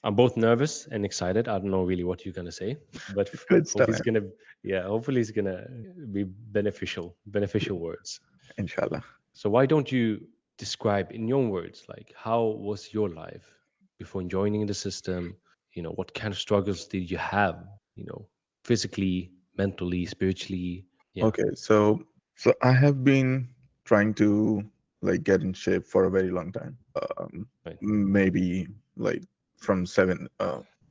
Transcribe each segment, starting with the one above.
I'm both nervous and excited. I don't know really what you're gonna say, but Good hope stuff, it's gonna, yeah, hopefully it's gonna be beneficial words. inshallah. So why don't you describe in your own words, like how was your life before joining the system? What kind of struggles did you have? Physically, mentally, spiritually. Yeah. Okay, so I have been trying to like get in shape for a very long time. Right. Maybe like from seven.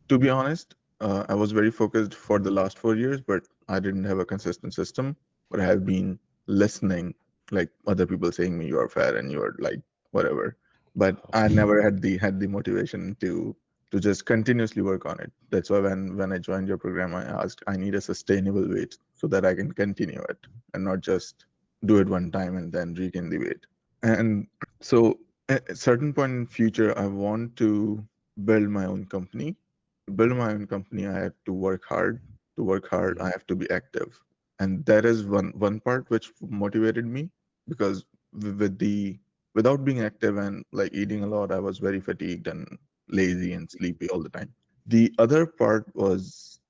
To be honest, I was very focused for the last 4 years, but I didn't have a consistent system. But I have been listening, like other people saying me you are fat and you are like whatever. But Wow. I never had the motivation to just continuously work on it. That's why when I joined your program, I asked I need a sustainable weight so that I can continue it and not just do it one time and then regain the weight. And so at a certain point in future, I want to build my own company. To build my own company, I have to work hard. To work hard, I Mm, have to be active. And that is one part which motivated me because with the without being active and like eating a lot, I was very fatigued and lazy and sleepy all the time. The other part was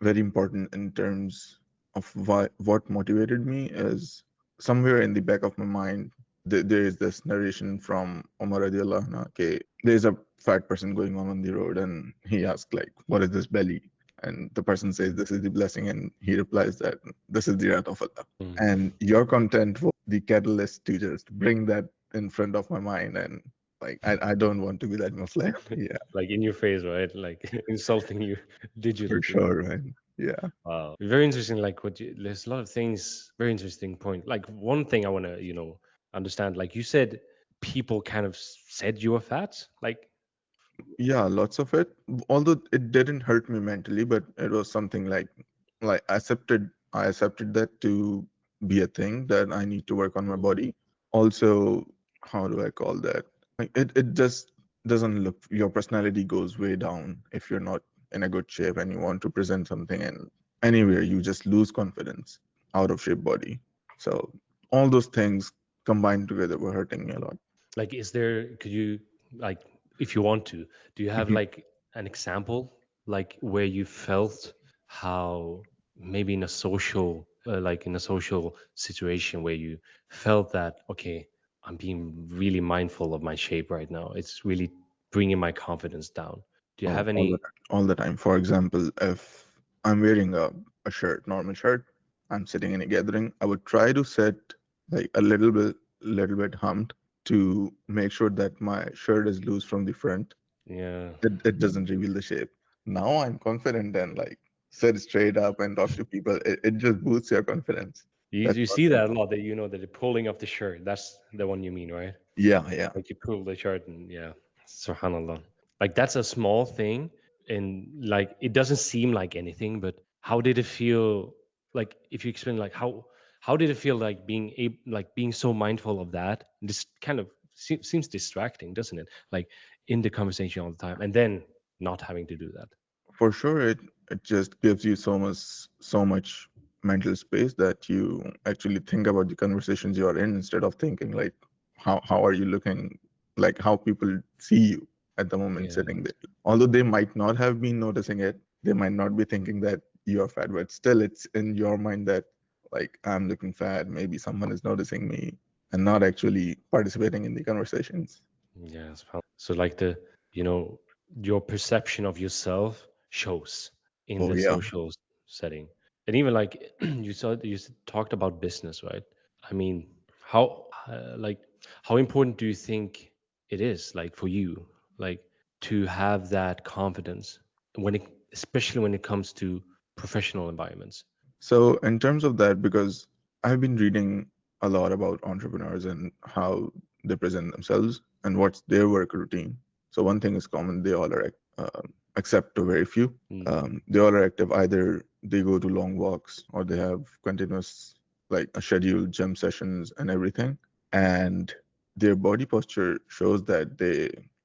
very important in terms of what motivated me is somewhere in the back of my mind there is this narration from Umar radiallahu anhu, okay, there's a fat person going on the road and he asks like, what is this belly? And the person says, this is the blessing. And he replies that this is the wrath of Allah. mm. And your content was the catalyst to just bring that in front of my mind. And like, I don't want to be that Muslim. Yeah, Like in your face, right? Like insulting you for digitally. sure, man. Yeah. Wow. Very interesting. Like there's a lot of things, very interesting point. Like one thing I want to, understand, like you said, people kind of said you were fat. Like, Yeah, lots of it. Although it didn't hurt me mentally, but it was something like I accepted that to be a thing that I need to work on my mm, body. Also, how do I call that? Like it just doesn't look your personality goes way down if you're not in a good shape and you want to present something and anywhere you just lose confidence out of shape body. So all those things combined together were hurting me a lot. like, could you, like, if you want to, do you have Mhm. like an example, like where you felt how maybe in a social situation where you felt that, okay, I'm being really mindful of my shape right now. It's really bringing my confidence down. Do you Oh, have all the any? time. All the time. For example, if I'm wearing a shirt, normal shirt, I'm sitting in a gathering, I would try to sit like a little bit humped to make sure that my shirt is loose from the front. Yeah. It doesn't reveal the shape. Now I'm confident and like sit straight up and talk to people. It just boosts your confidence. That's You one see thing. that a lot, that that the pulling of the shirt. That's the one you mean, right? Yeah, yeah. Like you pull the shirt and yeah. Subhanallah. Like that's a small thing, and like it doesn't seem like anything, but how did it feel, like if you explain, like how did it feel, like being so mindful of that? This kind of seems distracting, doesn't it? Like in the conversation all the time, and then not having to do that. For sure, it just gives you so much mental space that you actually think about the conversations you are in instead of thinking like how are you looking, like how people see you at the moment Yeah. sitting there. Although they might not have been noticing it, they might not be thinking that you are fat, but still it's in your mind that like I'm looking fat, maybe someone is noticing me and not actually participating in the conversations. Yeah. So like you know, your perception of yourself shows in Oh the yeah. social setting. And even like talked about business, right? I mean, like how important do you think it is, like for you, like to have that confidence especially when it comes to professional environments? So, in terms of that, because I've been reading a lot about entrepreneurs and how they present themselves and what's their work routine. So, one thing is common, they all are, except to very few, Mm, they all are active. Either they go to long walks or they have continuous, like a scheduled gym sessions and everything. And their body posture shows that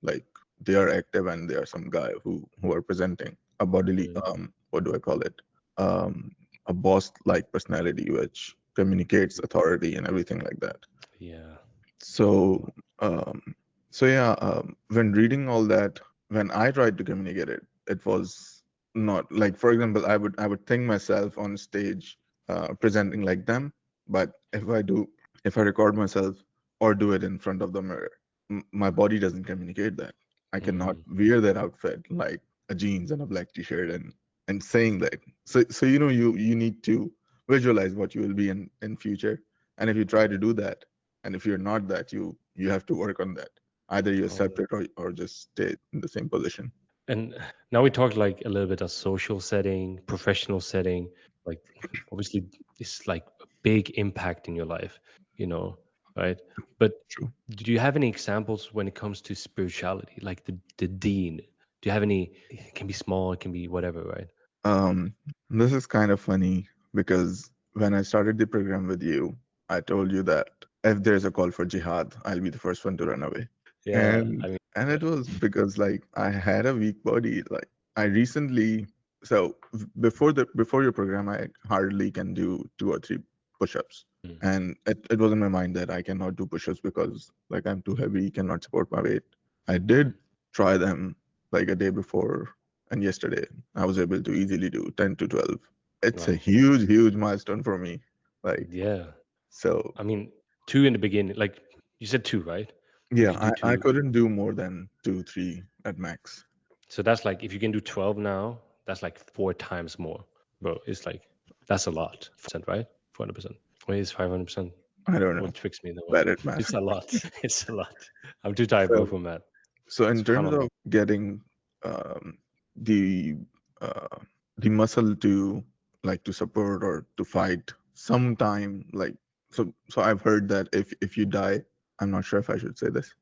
like, they are active and they are some guy who are presenting a bodily, mm, what do I call it? Um, a boss-like personality which communicates authority and everything like that. yeah. So, um, so yeah, when reading all that, when I tried to communicate it, it was not like, for example, I would think myself on stage presenting like them, but if I record myself or do it in front of the mirror, my body doesn't communicate that. I cannot Mm. wear that outfit like a jeans and a black t-shirt and saying that. So you need to visualize what you will be in future, and if you try to do that, and if you're not that, you have to work on that. Either you accept Oh. it or just stay in the same position. And now we talked like a little bit of social setting, professional setting. Like obviously, it's like a big impact in your life, you know, right? But True. do you have any examples when it comes to spirituality, like the Deen? Do you have any? It can be small, it can be whatever, right? Um, this is kind of funny because when I started the program with you, I told you that if there's a call for jihad, I'll be the first one to run away. Yeah, I And mean, and yeah. it was because like I had a weak body. Like I recently, before your program, I hardly can do 2 or 3 push-ups. Mm, And it was in my mind that I cannot do push-ups because like I'm too heavy, cannot support my weight. I did mm, try them like a day before, and yesterday I was able to easily do 10 to 12. It's a wow. huge, huge milestone for me. Like, Yeah. so I mean, two in the beginning, like you said two, right? You yeah, can do I two. couldn't do more than 2, 3 at max. So that's like if you can do 12 now, that's like 4 times more. Bro, it's like that's a lot. 400%, right? 400%. Wait, is 500%? I don't know. What tricks me in that one? Bad at math. It's a lot. It's a lot. I'm too tired, bro, So for math. So in terms SubhanAllah. of getting um, the uh, the muscle to like to support or to fight sometime, like, so I've heard that if you die, I'm not sure if I should say this.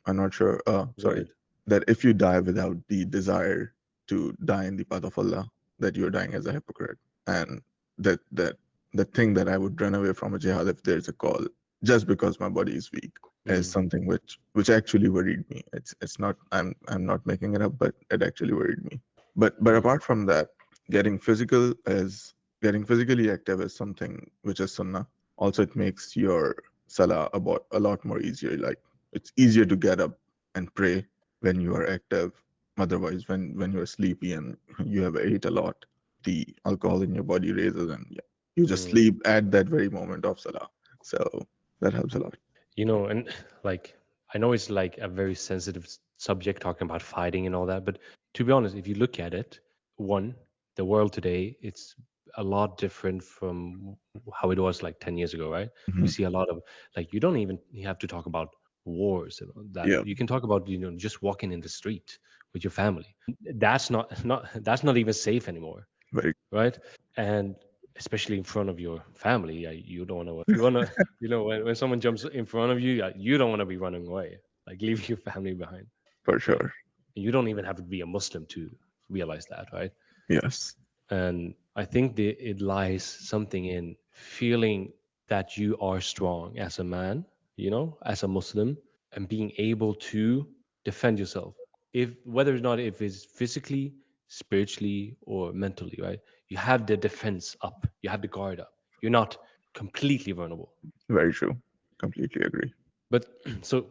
I'm not sure. Go Sorry, ahead. that if you die without the desire to die in the path of Allah, that you're dying as a hypocrite, and that the thing that I would run away from a jihad if there's a call, just because my body is weak, is Mm, something which actually worried me. It's not, I'm not making it up, but it actually worried me. But mm, apart from that, getting physical is getting physically active is something which is sunnah. Also, it makes your salah about a lot more easier. Like it's easier to get up and pray when you are active. Otherwise, when you're sleepy and you have ate a lot, the alcohol in your body raises, and yeah, you just mm. sleep at that very moment of salah. So that helps a lot. And like I know it's like a very sensitive subject talking about fighting and all that, but to be honest, if you look at it, one, the world today, it's a lot different from how it was like 10 years ago, right? We Mhm. see a lot of like you don't even you have to talk about wars and all that. Yeah, You can talk about, just walking in the street with your family. That's not that's not even safe anymore, very right? And especially in front of your family, you don't want to. You want to, when someone jumps in front of you, you don't want to be running away, like leaving your family behind, for right? sure. And you don't even have to be a Muslim to realize that, right? Yes, And I think it lies something in feeling that you are strong as a man, as a Muslim, and being able to defend yourself. If whether or not if it's physically, spiritually, or mentally, right? You have the defense up, you have the guard up. You're not completely vulnerable. very true. Completely agree. But so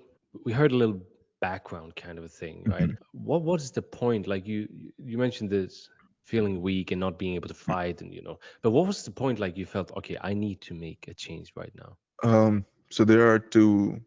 we heard a little background kind of a thing, right? Mhm. What is the point? Like you mentioned this feeling weak and not being able to fight, and but what was the point? Like you felt, okay, I need to make a change right now. So there are two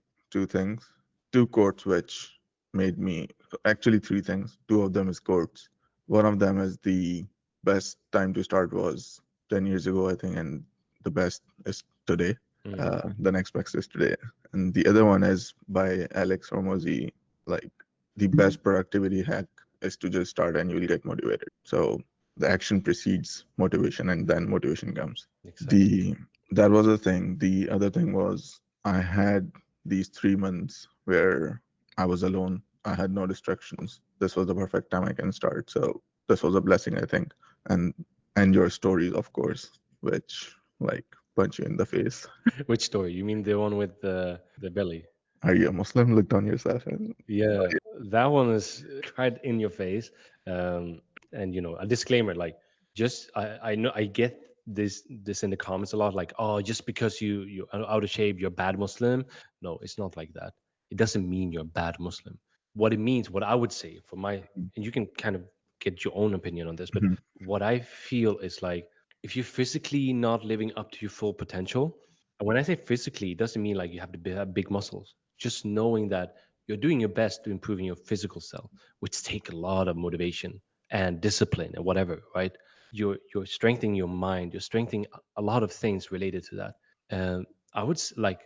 things, two quotes which made me, actually three things. Two of them is quotes. One of them is the best time to start was 10 years ago, I think, and the best is today. Mm, The next best is today. And the other one is by Alex Hormozy, like the best productivity hack is to just start and you'll get motivated. So the action precedes motivation and then motivation comes. exactly. The That was a thing. The other thing was I had these 3 months where I was alone. I had no distractions. This was the perfect time I can start. So this was a blessing, I think. And and your stories, of course, which like punch you in the face. Which story? You mean the one with the belly? Are you a Muslim? Looked on yourself and Yeah, that one is right in your face. Um, and a disclaimer, like just I know I get this in the comments a lot, like, oh, just because you are out of shape, you're a bad Muslim. No, it's not like that. It doesn't mean you're a bad Muslim. what it means, what I would say for my, and you can kind of get your own opinion on this, but Mhm. what I feel is like if you're physically not living up to your full potential, and when I say physically, it doesn't mean like you have to have big muscles. Just knowing that you're doing your best to improving your physical self, which take a lot of motivation and discipline and whatever, right? You're strengthening your mind. You're strengthening a lot of things related to that. And I would like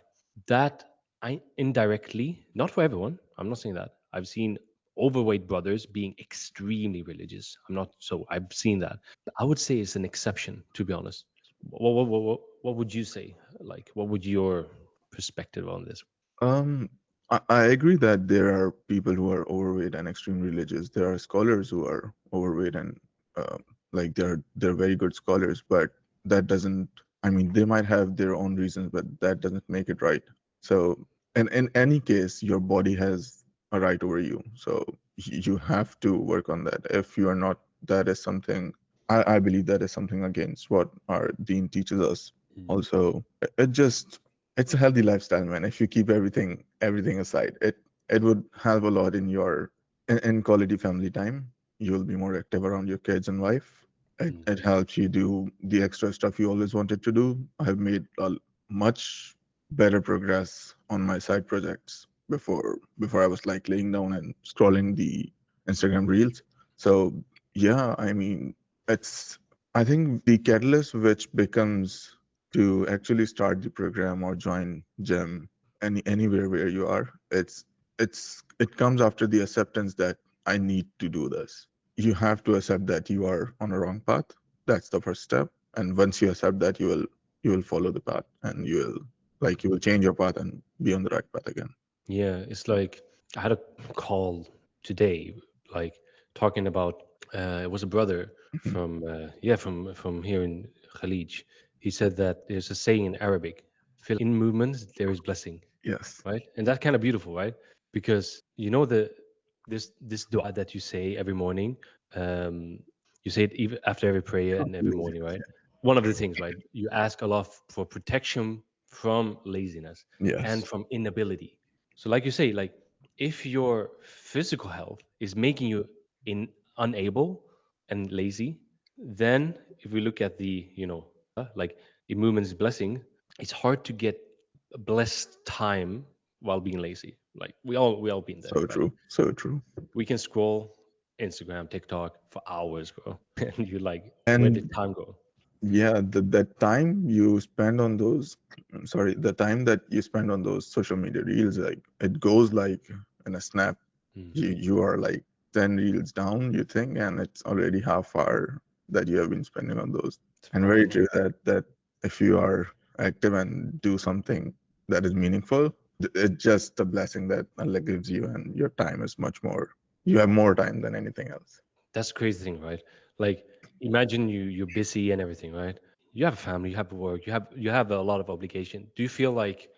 that. I indirectly, not for everyone. I'm not saying that. I've seen overweight brothers being extremely religious. I'm not so. I've seen that. I would say it's an exception, to be honest. What would you say? Like, what would your perspective on this? Um, I agree that there are people who are overweight and extremely religious. There are scholars who are overweight and uh, like they're very good scholars, but that doesn't. I mean, they might have their own reasons, but that doesn't make it right. So, in any case, your body has a right over you. So you have to work on that. If you are not, that is something. I believe that is something against what our Deen teaches us. Mm, Also, it just it's a healthy lifestyle, man. If you keep everything aside, it would help a lot in your in quality family time. You'll be more active around your kids and wife. mm, It helps you do the extra stuff you always wanted to do. I've made a much better progress on my side projects before I was like laying down and scrolling the Instagram reels. So yeah, I mean, it's I think the catalyst which becomes to actually start the program or join gym anywhere where you are, it comes after the acceptance that I need to do this. You have to accept that you are on a wrong path. That's the first step. And once you accept that, you will follow the path and you will change your path and be on the right path again. yeah, it's like I had a call today, like talking about. It was a brother Mhm. from from here in Khalij. He said that there's a saying in Arabic: "In movements there is blessing." Yes. Right? And that's kind of beautiful, right? Because you know this dua that you say every morning, um, you say it even after every prayer Not and every morning, laziness, right? yeah. One of the things, right? You ask Allah for protection from laziness and Yes. from inability. So, like you say, like if your physical health is making you unable and lazy, then if we look at the like the movement's blessing, it's hard to get blessed time while being lazy. Like we all been there, So right? true. So true. We can scroll Instagram, TikTok for hours, bro. And you're like, where did And time go? yeah, that time you spend on those, sorry, the time that you spend on those social media reels, like it goes like in a snap. Mm, You are like 10 reels down, you think, and it's already half hour that you have been spending on those. And very subhanallah. true that if you are active and do something that is meaningful, it's just a blessing that Allah gives you, and your time is much more. You have more time than anything else. That's the crazy thing, right? Like imagine you're busy and everything, right? You have a family, you have work, you have a lot of obligation. Do you feel like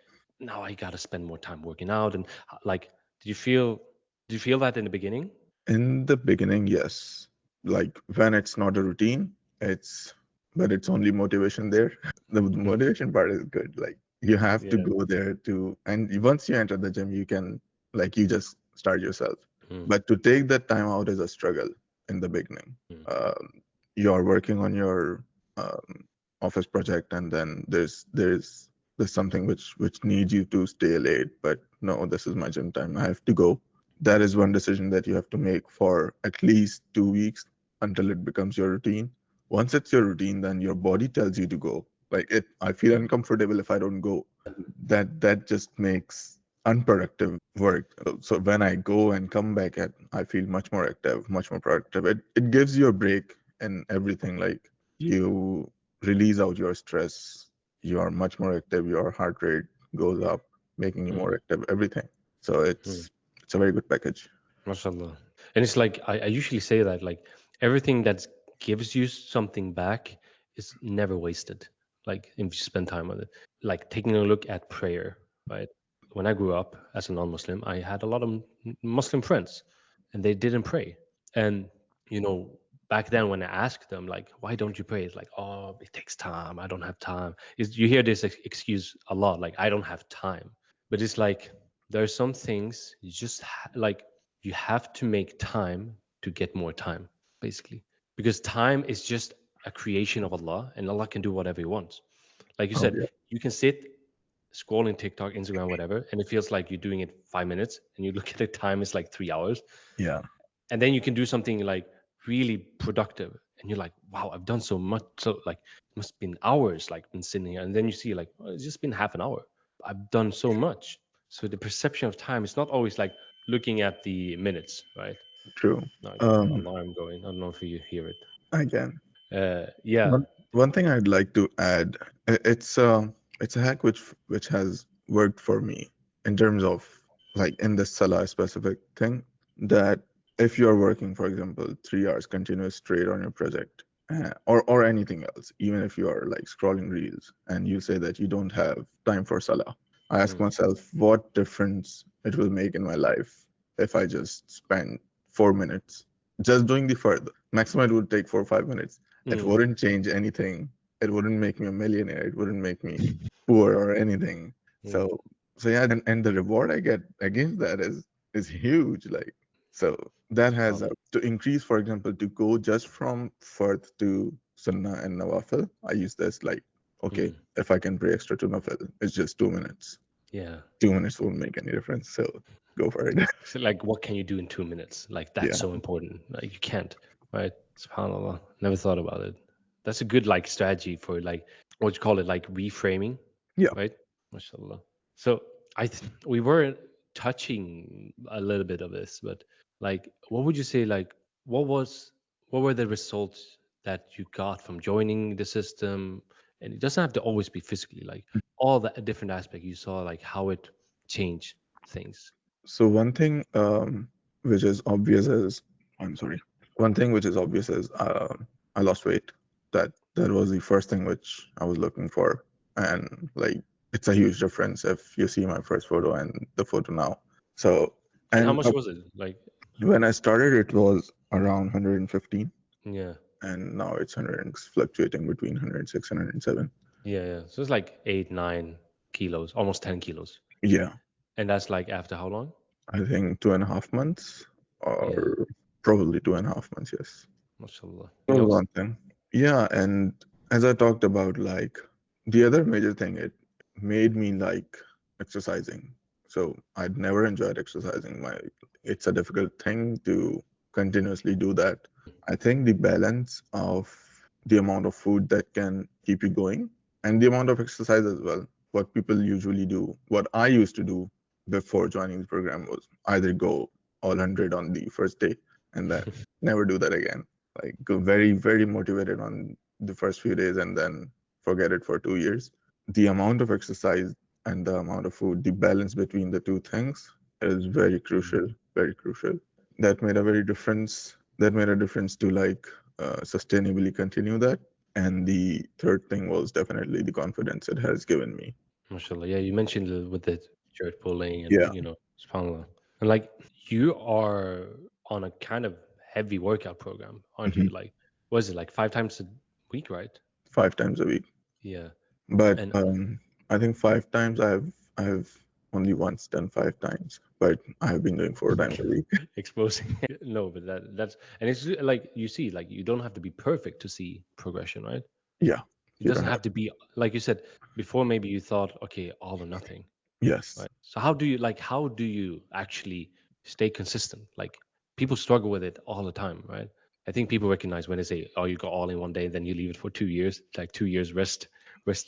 now I gotta spend more time working out and like did you feel that in the beginning? In the beginning, yes. Like when it's not a routine, it's but it's only motivation there. The motivation part is good. Like you have to Yeah. go there to, and once you enter the gym, you can like you just start yourself. Mm, But to take that time out is a struggle in the beginning. mm, Um, you are working on your um, office project, and then there's something which needs you to stay late. But no, this is my gym time. I have to go. That is one decision that you have to make for at least 2 weeks until it becomes your routine. Once it's your routine, then your body tells you to go. Like it, I feel uncomfortable if I don't go. That just makes unproductive work. So when I go and come back at, I feel much more active, much more productive. It gives you a break in everything. Like you release out your stress. You are much more active. Your heart rate goes up, making you more mm, active. Everything. So mm. it's a very good package. MashaAllah. And it's like I usually say that like everything that gives you something back is never wasted. Like if you spend time on it. Like taking a look at prayer, right? When I grew up as a non-Muslim, I had a lot of Muslim friends, and they didn't pray. And you know, back then when I asked them like, "Why don't you pray?" It's like, "Oh, it takes time. I don't have time." Is you hear this excuse a lot, like, "I don't have time." But it's like there are some things you just like. you have to make time to get more time, basically. Because time is just a creation of Allah, and Allah can do whatever He wants. Like you Oh said, yeah, you can sit scrolling TikTok, Instagram, whatever, and it feels like you're doing it 5 minutes, and you look at the time, it's like 3 hours, yeah, and then you can do something like really productive, and you're like, wow, I've done so much. So like, it must have been hours, like been sitting here, and then you see like, oh, it's just been half an hour. I've done so much. So the perception of time is not always like looking at the minutes, right? true. No, I got an Um, alarm going. I don't know if you hear it. I can. Yeah. One thing I'd like to add, it's a hack which has worked for me in terms of like in the Salah specific thing, that if you're working, for example, 3 hours continuous straight on your project, or anything else, even if you are like scrolling reels and you say that you don't have time for Salah, I ask Mm, myself what difference it will make in my life if I just spend 4 minutes just doing the further. Maximum it would take 4 or 5 minutes. It mm, wouldn't change anything. It wouldn't make me a millionaire. It wouldn't make me poor or anything. mm. So yeah, and the reward I get against that is huge. Like, so that has SubhanAllah. to increase, for example, to go just from Fard to Sunnah and Nawafil. I use this like, okay, Mm, if I can pray extra to Nawafil, it's just 2 minutes. yeah. 2 minutes won't make any difference. So go for it. So like, what can you do in 2 minutes? Like, that's Yeah. so important. Like, you can't, right? SubhanAllah. Never thought about it. That's a good like strategy for like what you call it, like reframing, Yeah. right? MashaAllah. So we were touching a little bit of this, but like, what would you say? Like, what was what were the results that you got from joining the system? And it doesn't have to always be physically. Like all the different aspect you saw, like how it changed things. So one thing which is obvious is, I'm sorry. One thing which is obvious is I lost weight. That was the first thing which I was looking for, and like it's a huge difference if you see my first photo and the photo now. So And how and much was it? Like, when I started, it was around 115, yeah, and now it's 100 fluctuating between 106 and 107. yeah, yeah. So it's like 8, 9 kilos, almost 10 kilos. Yeah, And that's like after how long? I think 2.5 months, Yeah, or probably 2.5 months. Yes. mashallah. That And that was was one thing. Yeah, and as I talked about, like the other major thing, it made me like exercising. So I'd never enjoyed exercising. It's a difficult thing to continuously do that. I think the balance of the amount of food that can keep you going and the amount of exercise as well. What people usually do, what I used to do before joining the program was either go all 100 on the first day and then never do that again, like go very very motivated on the first few days and then forget it for 2 years. The amount of exercise and the amount of food, the balance between the two things is very Mm, crucial, very crucial. That made a difference to like sustainably continue that. And the third thing was definitely the confidence it has given me. mashallah. Yeah, you mentioned with the shirt pulling Yeah. and subhanallah. And like you are on a kind of heavy workout program, aren't you? Mhm. Like, what is it, like 5 times a week, right? 5 times a week. Yeah. But And I think 5 times I've only once done 5 times, but I have been doing 4 times a week. exposing. No, but that's and it's like you see, like you don't have to be perfect to see progression, right? Yeah, It you doesn't don't have. have to be like you said before. Maybe you thought, okay, all or nothing, Yes, right? So how do you actually stay consistent? Like people struggle with it all the time, right? I think people recognize when they say, "Oh, you go all in one day, then you leave it for 2 years." It's like 2 years rest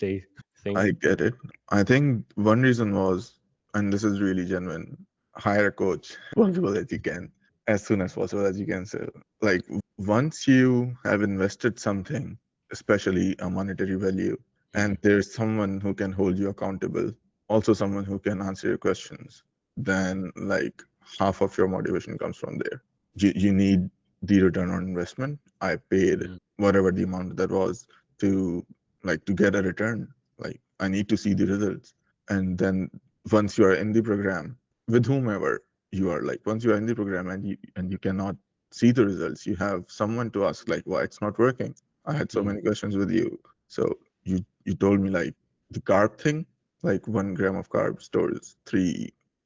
day thing. I get it. I think one reason was, and this is really genuine, hire a coach possible as you can, as soon as possible as you can. So, like, once you have invested something, especially a monetary value, and Mm, there's someone who can hold you accountable, also someone who can answer your questions, then like half of your motivation comes from there. You need the return on investment. I paid mm, whatever the amount that was to to get a return. Like I need to see the results. And then once you are in the program with whomever you are, like once you are in the program and you cannot see the results, you have someone to ask like why it's not working. I had so mm, many questions with you. So you told me like the carb thing, like 1 gram of carb stores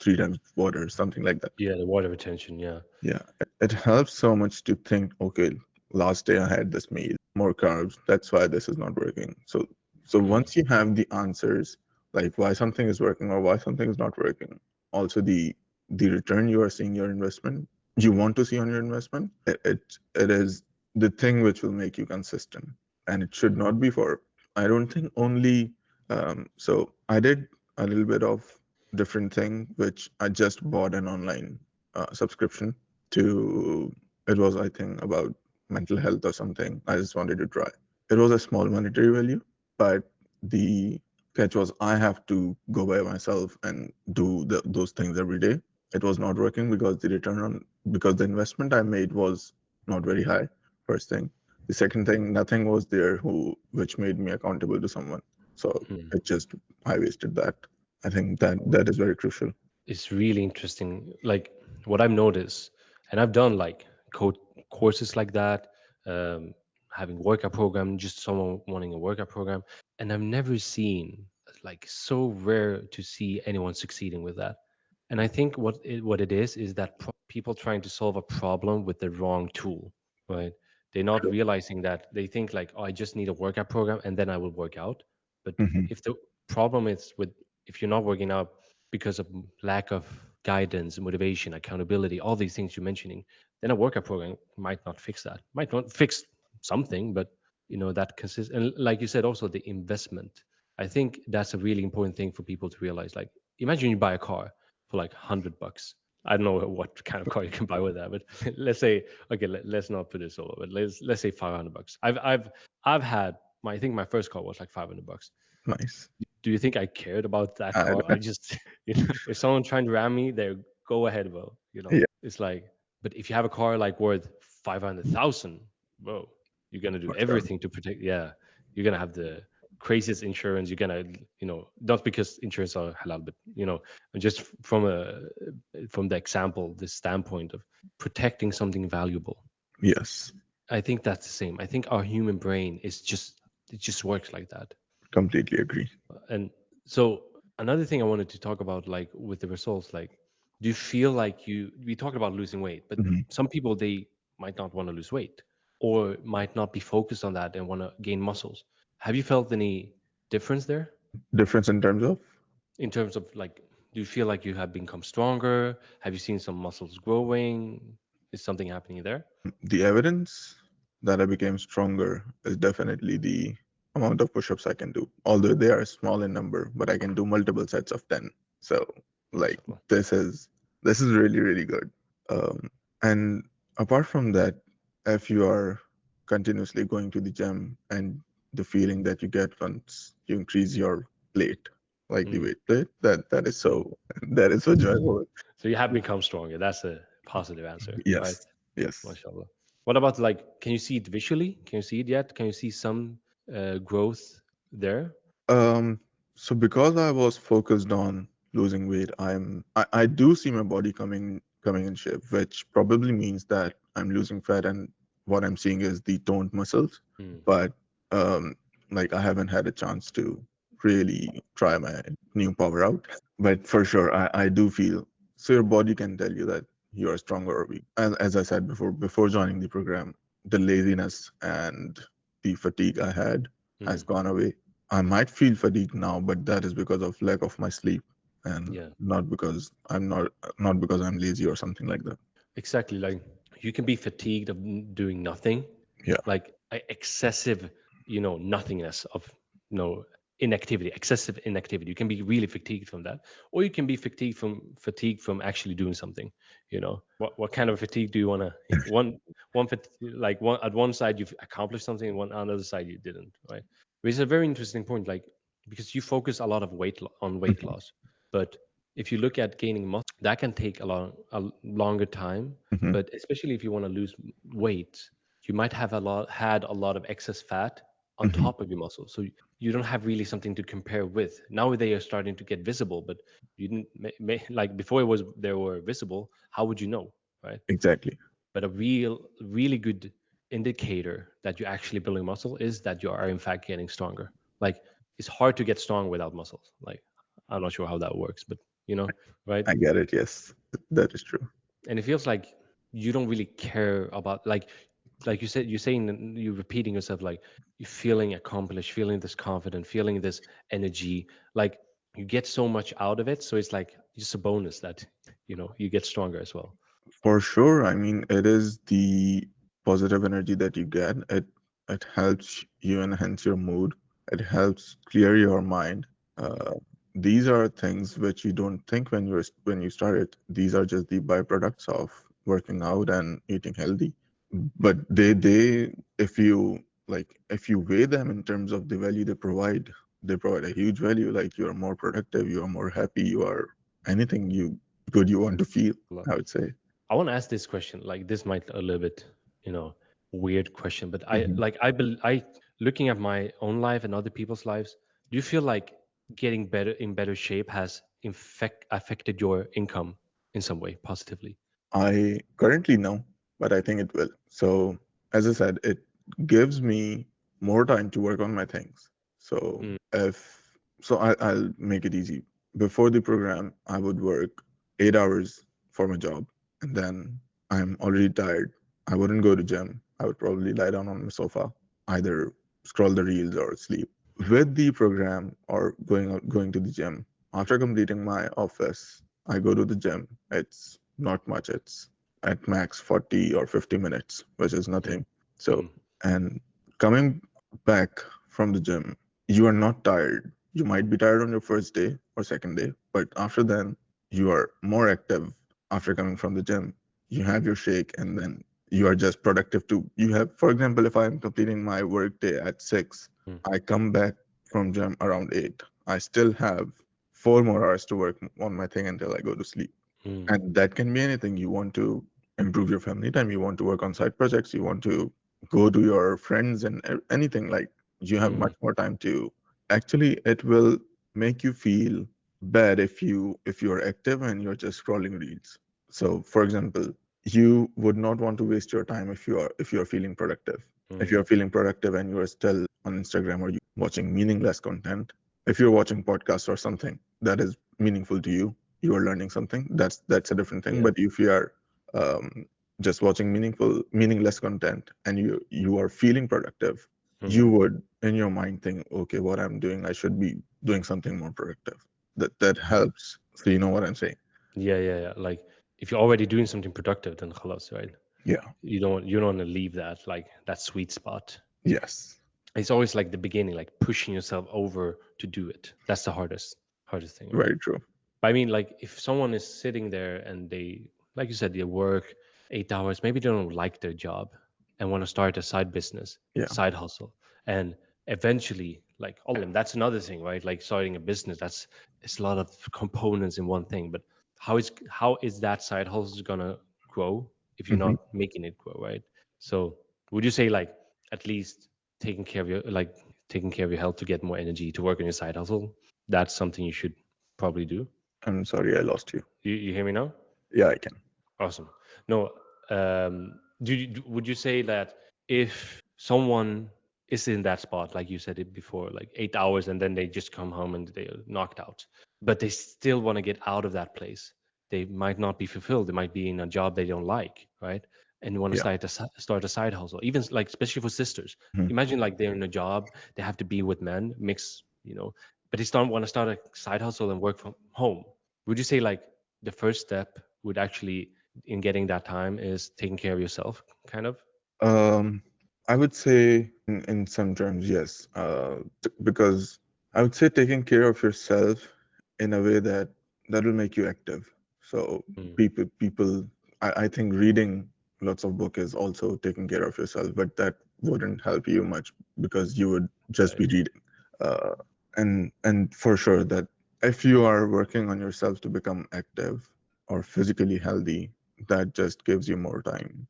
three times water, something like that. Yeah, the water retention. Yeah. Yeah, it helps so much to think, okay, last day I had this meal, more carbs, that's why this is not working. So Mm, once you have the answers, like why something is working or why something is not working, also the return you are seeing your investment, you want to see on your investment, it is the thing which will make you consistent. And it should mm, not be for, I don't think only, so I did a little bit of different thing, which I just bought an online subscription to. It was, I think, about mental health or something. I just wanted to try. It was a small monetary value, but the catch was I have to go by myself and do those things every day. It was not working because the return on, because the investment I made was not very high. First thing. The second thing, nothing was there who which made me accountable to someone. So mm. it just, I wasted that. I think that is very crucial. It's really interesting. Like what I've noticed, and I've done like courses like that, um, having workout program, just someone wanting a workout program, and I've never seen, like, so rare to see anyone succeeding with that. And I think what it is that people trying to solve a problem with the wrong tool, right? They're not realizing that they think like, oh, I just need a workout program and then I will work out. But Hmm. if the problem is with, if you're not working out because of lack of guidance, motivation, accountability, all these things you're mentioning, then a workout program might not fix that. Might not fix something, but that consists. And like you said, also the investment. I think that's a really important thing for people to realize. Like, imagine you buy a car for like $100. I don't know what kind of car you can buy with that, but let's say, okay, let's not put it so low, but let's say $500. I've had my, I think my first car was like $500. Nice. Do you think I cared about that I, car? I just, if someone trying to ram me, there, go ahead, bro. yeah, It's like, but if you have a car like worth 500,000, bro, you're gonna do for sure. everything to protect. Yeah, you're gonna have the craziest insurance. You're gonna, not because insurance are halal, but just from the example, the standpoint of protecting something valuable. Yes, I think that's the same. I think our human brain is just, it just works like that. completely agree. And so another thing I wanted to talk about, like with the results, like, do you feel like we talked about losing weight, but Hmm. some people, they might not want to lose weight or might not be focused on that and want to gain muscles. Have you felt any difference there Difference in terms of in terms of like, do you feel like you have become stronger? Have you seen some muscles growing? Is something happening there? the evidence that I became stronger is definitely the amount of push-ups I can do. Although they are small in number, but I can do multiple sets of 10. So like MashaAllah. this is this is really really good. And apart from that, if you are continuously going to the gym and the feeling that you get once you increase your plate, like the Mm, weight plate, that is mm. so that is so joyful. So you have become stronger. That's a positive answer, right? Yes, yes. MashaAllah. What about, like, can you see it visually? Can you see it yet? Can you see some growth there? Um, so because I was focused on losing weight, I do see my body coming in shape, which probably means that I'm losing fat and what I'm seeing is the toned muscles. Mm, But um, like I haven't had a chance to really try my new power out. But for sure, I do feel, so your body can tell you that you are stronger or weak. As I said before joining the program, the laziness and the fatigue I had has mm, gone away. I might feel fatigued now, but that is because of lack of my sleep and yeah, not because I'm lazy or something like that. exactly. Like, you can be fatigued of doing nothing, Yeah. like excessive, nothingness of, inactivity, excessive inactivity. You can be really fatigued from that, or you can be fatigued from actually doing something. What kind of fatigue do you want to like one at one side you've accomplished something, and one on the other side you didn't, right? Which is a very interesting point, like, because you focus a lot of on weight Mhm. loss, but if you look at gaining muscle, that can take a longer time. Mhm. But especially if you want to lose weight, you might have had a lot of excess fat on Mhm. top of your muscle, so you don't have really something to compare with. Now they are starting to get visible, but you didn't like before it was they were visible. How would you know, right? Exactly. But a really good indicator that you're actually building muscle is that you are in fact getting stronger. Like, it's hard to get strong without muscles. Like, I'm not sure how that works, but you know, right? I get it. Yes, that is true. And it feels like you don't really care about like you said, you're saying and you're repeating yourself, like you're feeling accomplished, feeling this confident, feeling this energy, like you get so much out of it, so it's like just a bonus that you get stronger as well. For sure. I mean, it is the positive energy that you get. It helps you enhance your mood. It helps clear your mind. Mm, Uh, these are things which you don't think when you start it. These are just the byproducts of working out and eating healthy. But they if you weigh them in terms of the value they provide a huge value. Like you are more productive, you are more happy, you are anything you good you want to feel, I would say. I want to ask this question. Like this might a little bit, you know, weird question, but Mhm. I looking at my own life and other people's lives. Do you feel like getting better shape has affected your income in some way positively? I currently know, but I think it will. So, as I said, it gives me more time to work on my things. So, Mm, I'll make it easy. Before the program, I would work 8 hours for my job, and then I'm already tired. I wouldn't go to gym. I would probably lie down on my sofa, either scroll the reels or sleep. With the program or going to the gym, after completing my office, I go to the gym. It's not much. It's at max 40 or 50 minutes, which is mm, nothing. So, mm, and coming back from the gym, you are not tired. You might be tired on your first day or second day, but after then, you are more active after coming from the gym. You have your shake, and then you are just productive too. You have, for example, if I'm completing my work day at 6, mm, I come back from gym around 8. I still have 4 more hours to work on my thing until I go to sleep. mm, And that can be anything. You want to improve your family time, you want to work on side projects, you want to go to your friends and anything, like you have mm, much more time to actually it will make you feel bad if you're active and you're just scrolling reels. So for example, you would not want to waste your time if you're feeling productive. If mm, you're feeling productive and you're still on Instagram or you watching meaningless content, if you're watching podcasts or something that is meaningful to you, you are learning something, that's a different thing. yeah. But if you are um, just watching meaningless content and you are feeling productive, Mm, you would in your mind think, okay, what I'm doing, I should be doing something more productive. That mm. helps. So you know what I'm saying? Yeah, yeah, yeah. Like if you're already doing something productive, then khalas, right? Yeah. You don't want to leave that sweet spot. Yes. It's always like the beginning, like pushing yourself over to do it. That's the hardest thing, right? Very true. But I mean, like if someone is sitting there and they, like you said, they work 8 hours, maybe they don't like their job and want to start a side business, Yeah. side hustle, and eventually, like all of them, that's another thing, right? Like starting a business, that's it's a lot of components in one thing. But how is that side hustle gonna grow if you're Mhm. not making it grow, right? So would you say like at least taking care of your health to get more energy to work on your side hustle? That's something you should probably do. I'm sorry I lost you. You hear me now? Yeah, I can. Awesome. No, would you say that if someone is in that spot, like you said it before, like 8 hours, and then they just come home and they're knocked out, but they still want to get out of that place, they might not be fulfilled. They might be in a job they don't like, right? And want to Yeah. start a side hustle, even like especially for sisters. Mhm. Imagine like they're in a job, they have to be with men, but they start want to start a side hustle and work from home. Would you say like the first step would actually in getting that time is taking care of yourself, kind of? Um, I would say in some terms, yes. Because I would say taking care of yourself in a way that will make you active. So Mm, people, I think reading lots of book is also taking care of yourself, but that wouldn't help you much because you would just be right. reading. Uh, and for sure that if you are working on yourself to become active or physically healthy, that just gives you more time.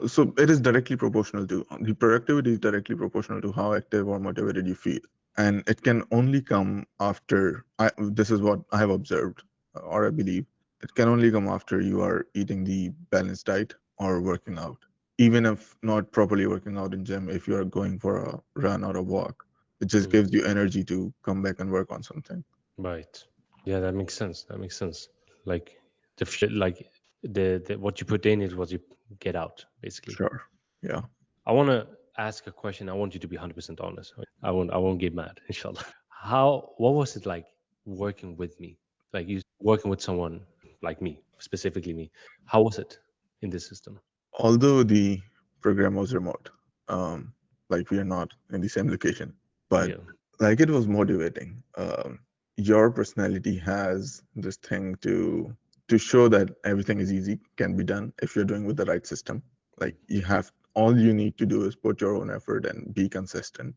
So it is directly proportional to the productivity is directly proportional to how active or motivated you feel, and it can only come after. This is what I have observed, or I believe, it can only come after you are eating the balanced diet or working out. Even if not properly working out in gym, if you are going for a run or a walk, it just Mm, gives you energy to come back and work on something. right. Yeah, that makes sense. That makes sense. Like like the what you put in is what you get out, basically. Sure. Yeah. I want to ask a question. I want you to be 100% honest. I won't get mad, inshallah. What was it like working with me? Like you working with someone like me, specifically me. How was it in this system? Although the program was remote, um, like we are not in the same location, but Yeah. like it was motivating. Your personality has this thing to show that everything is easy, can be done if you're doing with the right system. Like you have all you need to do is put your own effort and be consistent.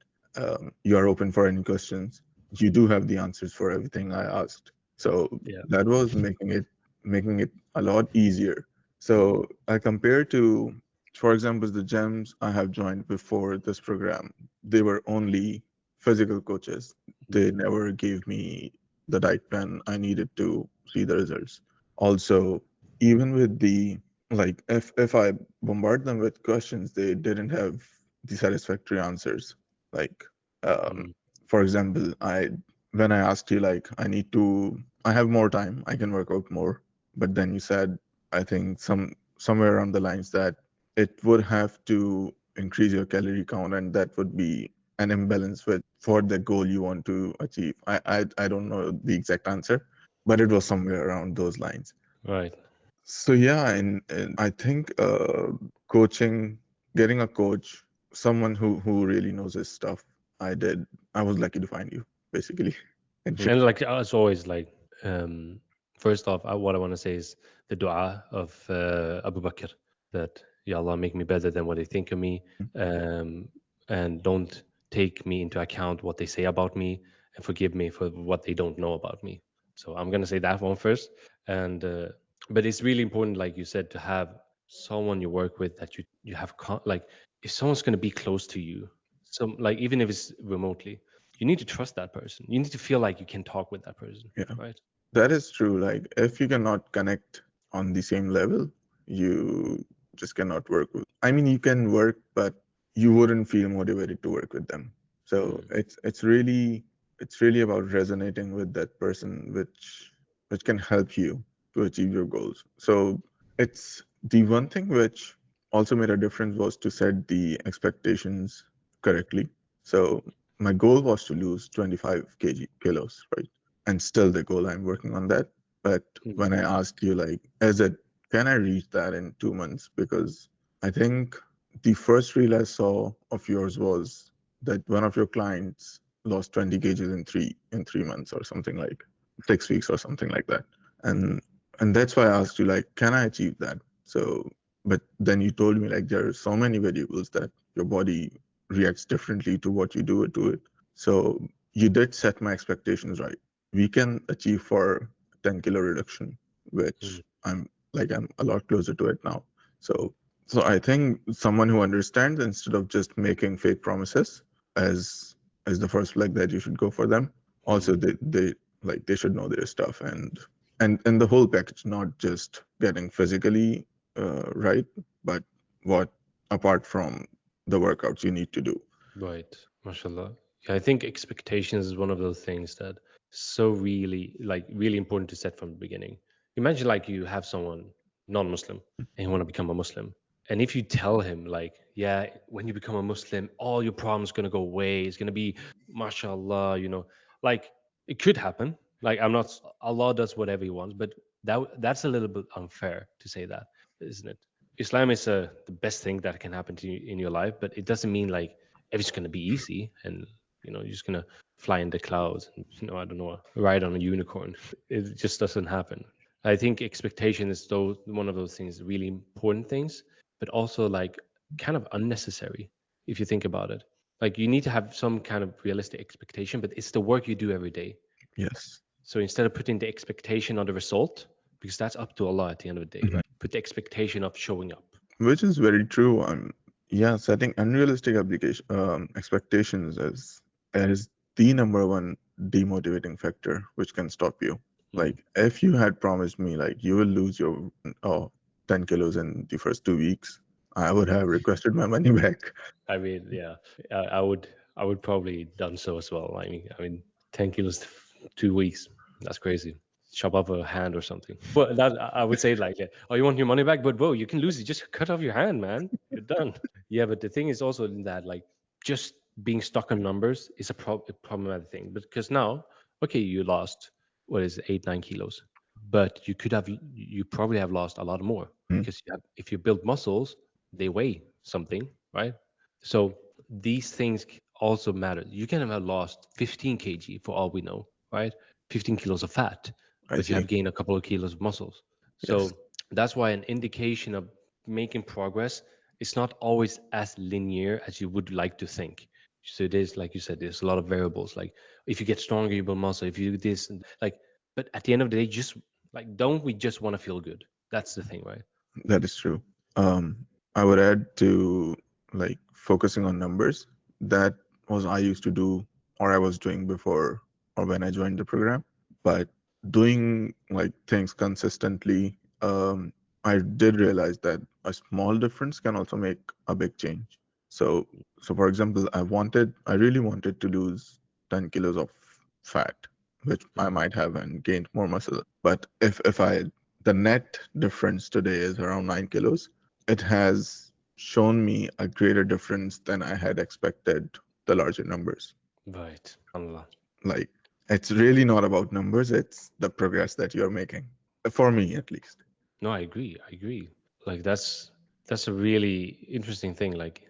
You are open for any questions. You do have the answers for everything I asked. So Yeah. that was making it a lot easier. So I compare to, for example, the gyms I have joined before this program, they were only physical coaches. They Mm, never gave me the diet plan I needed to see the results. Also, even with the, like if I bombard them with questions, they didn't have the satisfactory answers. Like um, mm, for example, I when I asked you like I have more time, I can work out more, but then you said I think somewhere around the lines that it would have to increase your calorie count, and that would be an imbalance with for the goal you want to achieve. I don't know the exact answer, but it was somewhere around those lines. right. So yeah, and I think coaching, getting a coach, someone who really knows his stuff. I did. I was lucky to find you, basically. In short. And like as always, like um, first off, what I want to say is the dua of Abu Bakr, that Ya Allah make me better than what they think of me, um, and don't take me into account what they say about me, and forgive me for what they don't know about me. So I'm gonna say that one first, and but it's really important, like you said, to have someone you work with that you have like if someone's gonna be close to you, some like even if it's remotely, you need to trust that person. You need to feel like you can talk with that person, Yeah, right? that is true. Like if you cannot connect on the same level, you just cannot work with. I mean, you can work, but you wouldn't feel motivated to work with them. So Mm, it's really about resonating with that person, which can help you to achieve your goals. So it's the one thing which also made a difference was to set the expectations correctly. So my goal was to lose 25 kilos, right? And still the goal, I'm working on that. But mm, when I asked you, like, can I reach that in 2 months? Because I think the first reel I saw of yours was that one of your clients lost 20 kgs in 3 months or something, like 6 weeks or something like that. And and that's why I asked you, like, can I achieve that? So, but then you told me like there are so many variables that your body reacts differently to what you do to it. So you did set my expectations right. We can achieve for 10 kilo reduction, mm, which I'm a lot closer to it now. So so I think someone who understands instead of just making fake promises as as the first flag that you should go for them. Also mm. they should know their stuff and the whole package, not just getting physically right, but what apart from the workouts you need to do. Right, mashallah. Yeah, I think expectations is one of those things that so really like really important to set from the beginning. Imagine like you have someone non-Muslim and you want to become a Muslim. And if you tell him like, yeah, when you become a Muslim, all your problems gonna go away. It's gonna be mashallah, like it could happen. Like I'm not Allah does whatever he wants, but that's a little bit unfair to say that, isn't it? Islam is the best thing that can happen to you in your life, but it doesn't mean like everything's gonna be easy and you're just gonna fly in the clouds and I don't know, ride on a unicorn. It just doesn't happen. I think expectation is one of those things, really important things, but also like kind of unnecessary if you think about it. Like you need to have some kind of realistic expectation, but it's the work you do every day. Yes. So instead of putting the expectation on the result, because that's up to Allah at the end of the day, Mhm. right? Put the expectation of showing up. Which is very true. Yeah, setting unrealistic expectations is the number one demotivating factor which can stop you. Mm. Like if you had promised me like you will lose your 10 kilos in the first 2 weeks, I would have requested my money back. I mean, yeah, I would probably done so as well. I mean, 10 kilos, 2 weeks. That's crazy. Chop off a hand or something. Well, that I would say like, oh, you want your money back, but whoa, you can lose it. Just cut off your hand, man. You're done. Yeah, but the thing is also in that like just being stuck on numbers is a problematic thing because now, okay, you lost what is it, 8 9 kilos, but you probably have lost a lot more Mhm. because if you build muscles, they weigh something, right? So these things also matter. You can have lost 15 kg for all we know, right? 15 kilos of fat, I but you see. have gained a couple of kilos of muscles. Yes, So that's why an indication of making progress is not always as linear as you would like to think. So it is, like you said, there's a lot of variables. Like if you get stronger, you build muscle. If you do this, and like, but at the end of the day, just like, don't we just want to feel good? That's the thing, right? that is true. Um, I would add to like focusing on numbers. That was I used to do, or I was doing before, or when I joined the program. But doing like things consistently, I did realize that a small difference can also make a big change. So, so for example, I really wanted to lose 10 kilos of fat, which I Mm. might have and gained more muscle. But if the net difference today is around 9 kilos, it has shown me a greater difference than I had expected, the larger numbers. Right. Allah. Like, it's really not about numbers, it's the progress that you're making. For me, at least. No, I agree. I agree. Like that's a really interesting thing. Like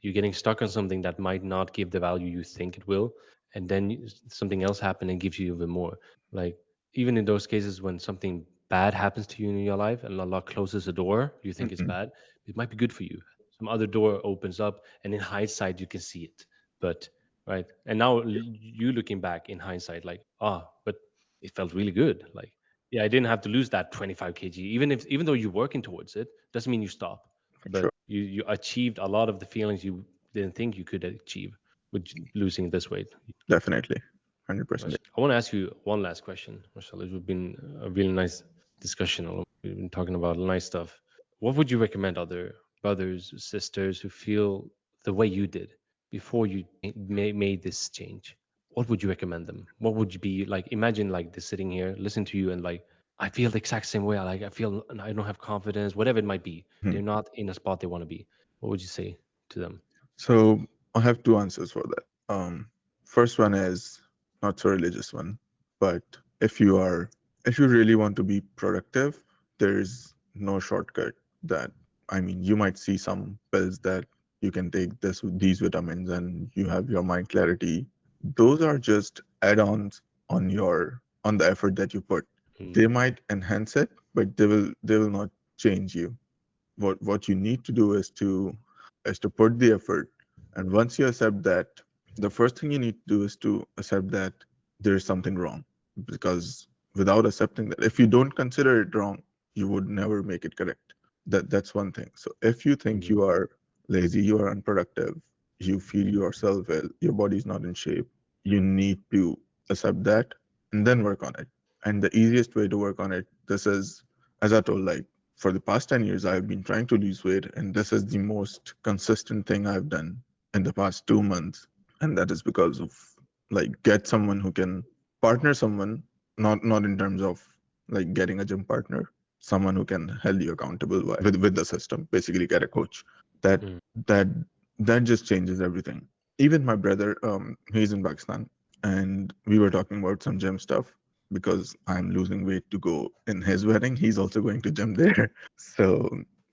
you're getting stuck on something that might not give the value you think it will, and then something else happen and gives you even more. Like even in those cases when something bad happens to you in your life and Allah closes a door, you think it's Mhm. bad. It might be good for you. Some other door opens up, and in hindsight you can see it. But right, and now you looking back in hindsight, like but it felt really good. Like yeah, I didn't have to lose that 25 kg. Even though you're working towards it, doesn't mean you stop. For But sure. you achieved a lot of the feelings you didn't think you could achieve with losing this weight. Definitely. 100%. I want to ask you one last question, Marcel. It's been a really nice discussion. We've been talking about nice stuff. What would you recommend other brothers, sisters who feel the way you did before you made this change? What would you recommend them? What would you be like? Imagine like they're sitting here, listen to you, and like, I feel the exact same way. I feel I don't have confidence, whatever it might be. Mhm. They're not in a spot they want to be. What would you say to them? So I have two answers for that. First one is not so religious one, but if you are if you really want to be productive, there's no shortcut. That I mean, you might see some pills that you can take these vitamins and you have your mind clarity. Those are just add-ons on the effort that you put. Mm, They might enhance it, but they will not change you. What you need to do is to put the effort, and once you accept that, the first thing you need to do is to accept that there is something wrong, because without accepting that, if you don't consider it wrong, you would never make it correct. That's one thing. So if you think mm, you are lazy, you are unproductive, you feel yourself ill, your body's not in shape, you need to accept that and then work on it. And the easiest way to work on it, this is, as I told, like, for the past 10 years, I've been trying to lose weight, and this is the most consistent thing I've done in the past 2 months. And that is because of, like, get someone who can partner someone, not in terms of like getting a gym partner, someone who can hold you accountable with the system, basically get a coach. That mm, that that just changes everything. Even my brother, he's in Pakistan, and we were talking about some gym stuff because I'm losing weight to go in his wedding. He's also going to gym there. So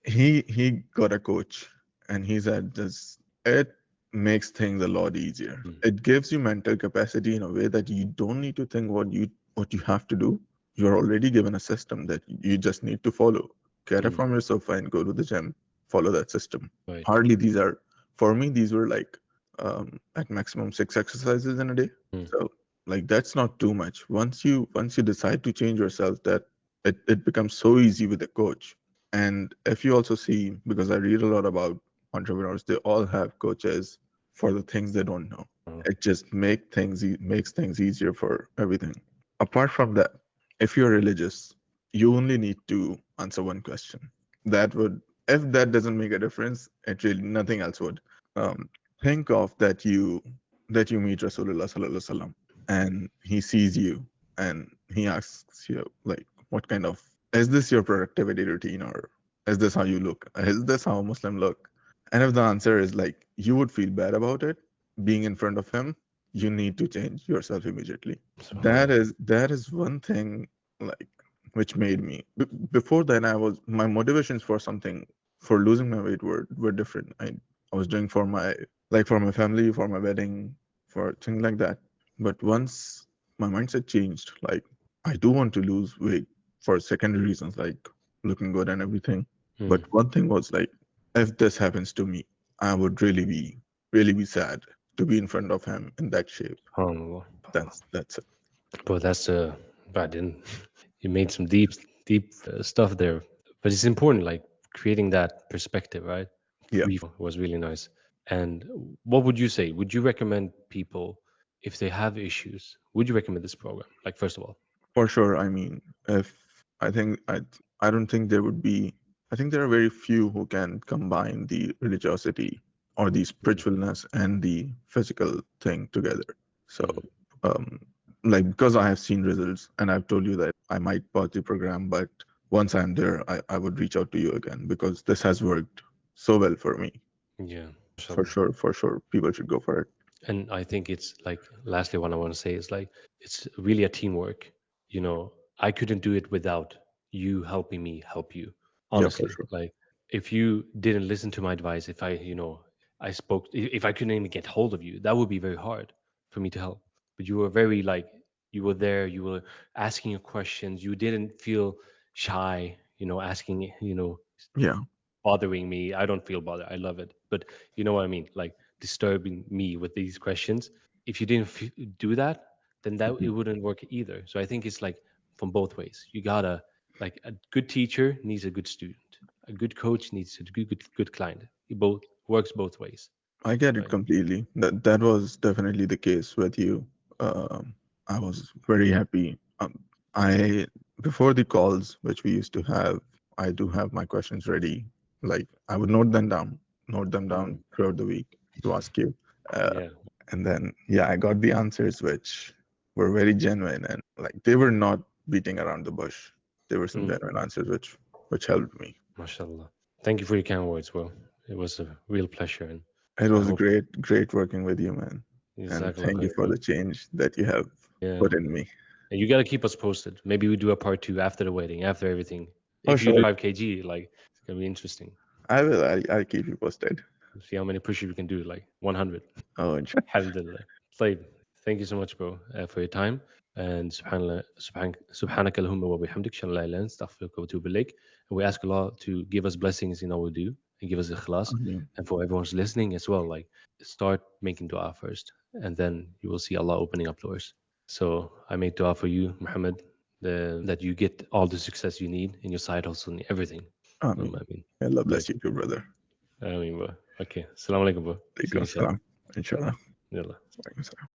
he got a coach, and he said this, it makes things a lot easier. mm, It gives you mental capacity in a way that you don't need to think what you have to do. You're already given a system that you just need to follow. Get up mm. from your sofa and go to the gym. Follow that system. Right. Hardly these are, for me, these were like at maximum 6 exercises in a day. Mm, So like that's not too much. Once you decide to change yourself, that it becomes so easy with a coach. And if you also see, because I read a lot about entrepreneurs, they all have coaches for the things they don't know. uh, It just makes things easier for everything. Apart from that, if you're religious, you only need to answer one question. That would, if that doesn't make a difference, it really nothing else would. Um, think of that you meet Rasulullah sallallahu alaihi wasallam, and he sees you, and he asks you like, what kind of, is this your productivity routine, or is this how you look? Is this how a Muslim look? And if the answer is like you would feel bad about it being in front of him, you need to change yourself immediately. Subhanallah. That is one thing like which made me before that I was, my motivations for something, for losing my weight were different. I was doing for my, like for my family, for my wedding, for things like that. But once my mindset changed, like I do want to lose weight for secondary reasons like looking good and everything. But Mm. one thing was like, if this happens to me, I would really be sad to be in front of him in that shape. SubhanAllah. That's it. But that's I didn't. You made some deep stuff there. But it's important, like creating that perspective, right? Yeah, Was really nice. And what would you say? Would you recommend people if they have issues? Would you recommend this program? Like first of all. for sure. I mean, if I think I don't think there would be. I think there are very few who can combine the religiosity or the Mm, spiritualness and the physical thing together. So, mm, um, like because I have seen results and I've told you that I might pause the program, but once I'm there, I would reach out to you again because this has worked so well for me. yeah, mashallah. For sure, people should go for it. And I think it's like, lastly, what I want to say is like, it's really a teamwork. I couldn't do it without you helping me help you. Yeah, for Honestly, sure. like, if you didn't listen to my advice, if I spoke, if I couldn't even get hold of you, that would be very hard for me to help. But you were very like, you were there, you were asking your questions, you didn't feel shy, asking, Yeah. bothering me. I don't feel bothered. I love it. But you know what I mean? Like disturbing me with these questions. If you didn't do that, then that it Mhm. wouldn't work either. So I think it's like from both ways. You gotta, like, a good teacher needs a good student. A good coach needs a good client. It both works both ways, I get it right? completely. That was definitely the case with you. Um, I was very happy. I before the calls which we used to have, I do have my questions ready. Like I would note them Mm, down throughout the week to ask you. Uh, yeah. and then yeah, I got the answers which were very genuine and like they were not beating around the bush. There were some Mm, genuine answers which helped me. mashallah. Thank you for your kind words, bro. It was a real pleasure, and It I was hope great working with you, man. And Jazakallah thank you khair, for bro. the change that you have Yeah. put in me. And you gotta keep us posted. Maybe we do a part two after the wedding, after everything. For If you sure. lose 5 kg, like, it's gonna be interesting. I will. I'll keep you posted. See how many pushes we can do, like 100. Oh, Alhamdulillah. طيب. Thank you so much, bro, for your time. And subhanaka Allahumma wa bihamdik, shalala la ilaha illa anta, astaghfiruka wa atubu ilaik. And we ask Allah to give us blessings in all we do and give us ikhlas. I mean, And for everyone who's listening as well, like, start making dua first, and then you will see Allah opening up doors. So I make dua for you, Muhammad, that you get all the success you need in your side hustle and everything. I mean, I mean, Allah طيب. bless you too, brother. Bro. Okay. Assalamu alaikum, bro. See you Alaikum inshallah. salam. Inshallah. Yalla. Alaikum salam.